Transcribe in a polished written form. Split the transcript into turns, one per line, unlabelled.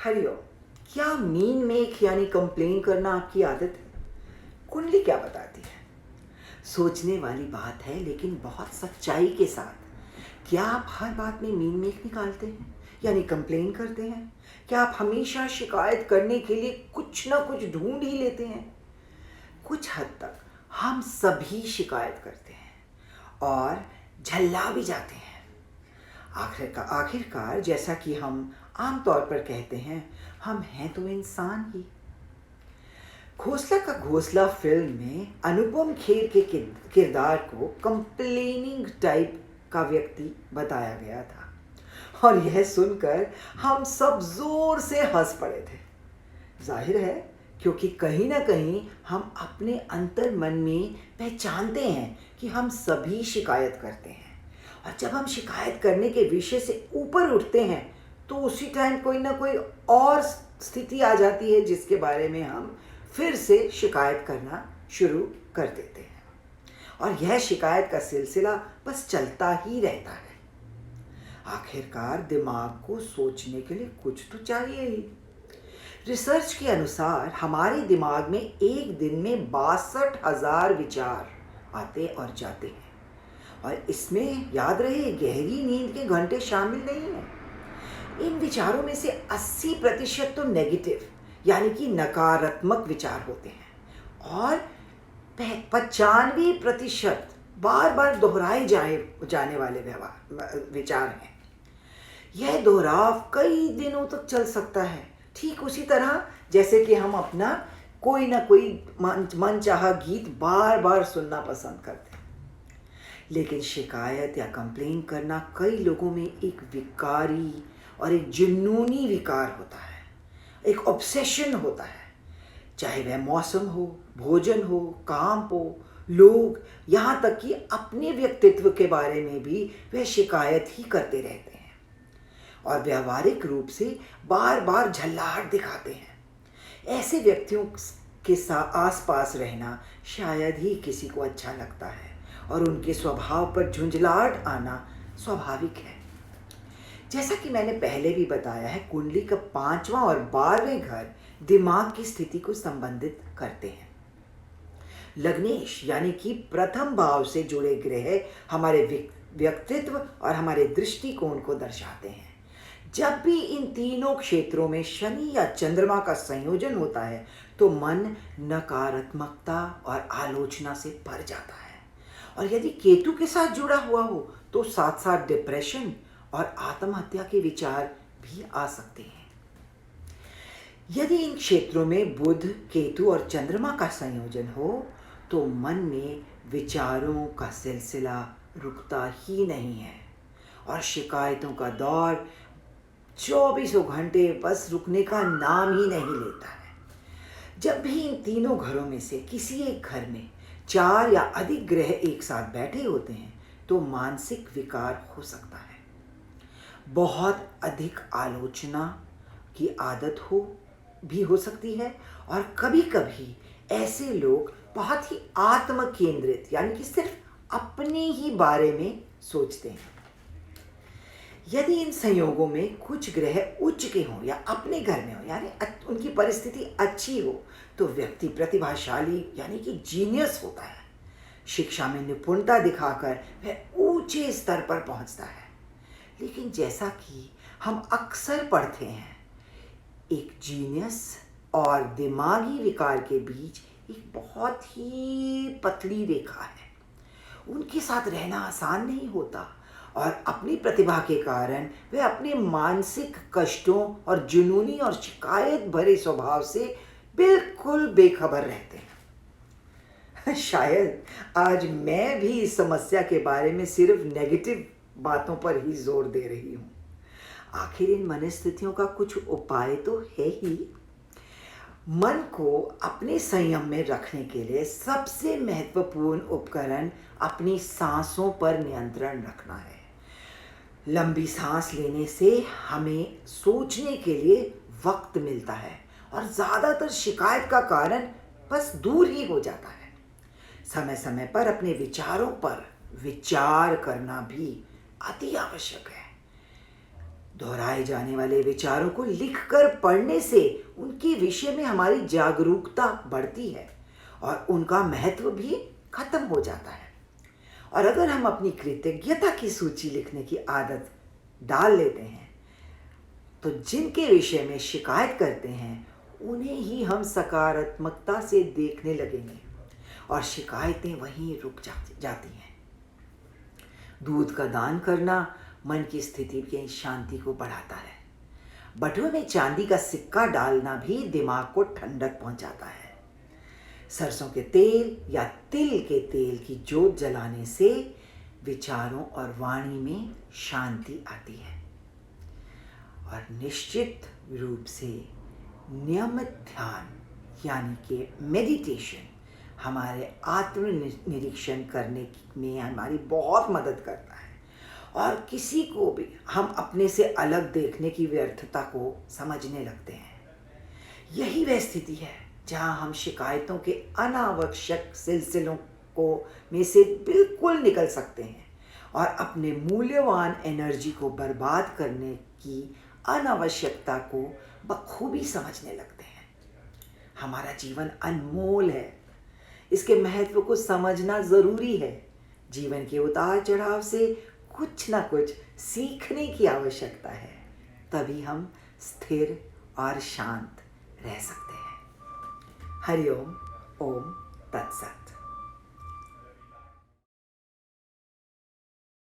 हरिओम। क्या mean make यानी complain करना आपकी आदत है? कुंडली क्या बताती है? सोचने वाली बात है, लेकिन बहुत सच्चाई के साथ। क्या आप हर बात में मीन मेक निकालते हैं यानी कंप्लेन करते हैं? क्या आप हमेशा शिकायत करने के लिए कुछ ना कुछ ढूंढ ही लेते हैं? कुछ हद तक हम सभी शिकायत करते हैं और झल्ला भी जाते हैं। आखिरकार जैसा कि हम आमतौर पर कहते हैं, हम हैं तो इंसान ही। घोंसला का घोंसला फिल्म में अनुपम खेर के किरदार को कंप्लेनिंग टाइप का व्यक्ति बताया गया था और यह सुनकर हम सब जोर से हंस पड़े थे। जाहिर है, क्योंकि कहीं ना कहीं हम अपने अंतर मन में पहचानते हैं कि हम सभी शिकायत करते हैं, और जब हम शिकायत करने के विषय से ऊपर उठते हैं तो उसी टाइम कोई ना कोई और स्थिति आ जाती है जिसके बारे में हम फिर से शिकायत करना शुरू कर देते हैं, और यह शिकायत का सिलसिला बस चलता ही रहता है। आखिरकार दिमाग को सोचने के लिए कुछ तो चाहिए ही। रिसर्च के अनुसार हमारे दिमाग में एक दिन में 62,000 विचार आते और जाते हैं, और इसमें याद रहे गहरी नींद के घंटे शामिल नहीं हैं। इन विचारों में से 80% तो नेगेटिव यानी कि नकारात्मक विचार होते हैं, और 95% बार बार दोहराए जाने वाले विचार हैं। यह दोहराव कई दिनों तक चल सकता है, ठीक उसी तरह जैसे कि हम अपना कोई ना कोई मनचाहा गीत बार बार सुनना पसंद करते हैं। लेकिन शिकायत या कंप्लेन करना कई लोगों में एक विकारी और एक जुनूनी विकार होता है, एक ऑब्सेशन होता है। चाहे वह मौसम हो, भोजन हो, काम हो, लोग, यहाँ तक कि अपने व्यक्तित्व के बारे में भी वह शिकायत ही करते रहते हैं और व्यवहारिक रूप से बार बार झल्लाहट दिखाते हैं। ऐसे व्यक्तियों के आसपास रहना शायद ही किसी को अच्छा लगता है, और उनके स्वभाव पर झुंझलाहट आना स्वाभाविक है। जैसा कि मैंने पहले भी बताया है, कुंडली का 5वां और 12वें घर दिमाग की स्थिति को संबंधित करते हैं। लग्नेश यानी कि प्रथम भाव से जुड़े ग्रह हमारे व्यक्तित्व और हमारे दृष्टिकोण को दर्शाते हैं। जब भी इन तीनों क्षेत्रों में शनि या चंद्रमा का संयोजन होता है तो मन नकारात्मकता और आलोचना से भर जाता है, और यदि केतु के साथ जुड़ा हुआ हो तो साथ साथ डिप्रेशन और आत्महत्या के विचार भी आ सकते हैं। यदि इन क्षेत्रों में बुध, केतु और चंद्रमा का संयोजन हो तो मन में विचारों का सिलसिला रुकता ही नहीं है, और शिकायतों का दौर 24 घंटे बस रुकने का नाम ही नहीं लेता है। जब भी इन तीनों घरों में से किसी एक घर में 4 या अधिक ग्रह एक साथ बैठे होते हैं तो मानसिक विकार हो सकता है। बहुत अधिक आलोचना की आदत हो सकती है, और कभी कभी ऐसे लोग बहुत ही आत्म केंद्रित यानी कि सिर्फ अपने ही बारे में सोचते हैं। यदि इन संयोगों में कुछ ग्रह उच्च के हों या अपने घर में हो यानी उनकी परिस्थिति अच्छी हो तो व्यक्ति प्रतिभाशाली यानी कि जीनियस होता है। शिक्षा में निपुणता दिखाकर वह ऊंचे स्तर पर पहुंचता है। लेकिन जैसा कि हम अक्सर पढ़ते हैं, एक जीनियस और दिमागी विकार के बीच एक बहुत ही पतली रेखा है। उनके साथ रहना आसान नहीं होता, और अपनी प्रतिभा के कारण वे अपने मानसिक कष्टों और जुनूनी और शिकायत भरे स्वभाव से बिल्कुल बेखबर रहते हैं। शायद आज मैं भी इस समस्या के बारे में सिर्फ नेगेटिव बातों पर ही जोर दे रही हूँ। आखिर इन मनस्थितियों का कुछ उपाय तो है ही। मन को अपने संयम में रखने के लिए सबसे महत्वपूर्ण उपकरण अपनी सांसों पर नियंत्रण रखना है। लंबी सांस लेने से हमें सोचने के लिए वक्त मिलता है, और ज़्यादातर शिकायत का कारण बस दूर ही हो जाता है। समय समय पर अपने विचारों पर विचार करना भी अति आवश्यक है। दोहराए जाने वाले विचारों को लिखकर पढ़ने से उनके विषय में हमारी जागरूकता बढ़ती है और उनका महत्व भी खत्म हो जाता है। और अगर हम अपनी कृतज्ञता की सूची लिखने की आदत डाल लेते हैं तो जिनके विषय में शिकायत करते हैं उन्हें ही हम सकारात्मकता से देखने लगेंगे और शिकायतें वहीं रुक जाती हैं। दूध का दान करना मन की स्थिति की शांति को बढ़ाता है। बटुए में चांदी का सिक्का डालना भी दिमाग को ठंडक पहुंचाता है। सरसों के तेल या तिल के तेल की जोत जलाने से विचारों और वाणी में शांति आती है। और निश्चित रूप से नियमित ध्यान यानी कि मेडिटेशन हमारे आत्म निरीक्षण करने में हमारी बहुत मदद करता है और किसी को भी हम अपने से अलग देखने की व्यर्थता को समझने लगते हैं। यही वह स्थिति है जहां हम शिकायतों के अनावश्यक सिलसिलों को में से बिल्कुल निकल सकते हैं और अपने मूल्यवान एनर्जी को बर्बाद करने की अनावश्यकता को बखूबी समझने लगते हैं। हमारा जीवन अनमोल है, इसके महत्व को समझना ज़रूरी है। जीवन के उतार चढ़ाव से कुछ ना कुछ सीखने की आवश्यकता है, तभी हम स्थिर और शांत रह सकते हैं। हरि ओम। ओम तत्सत।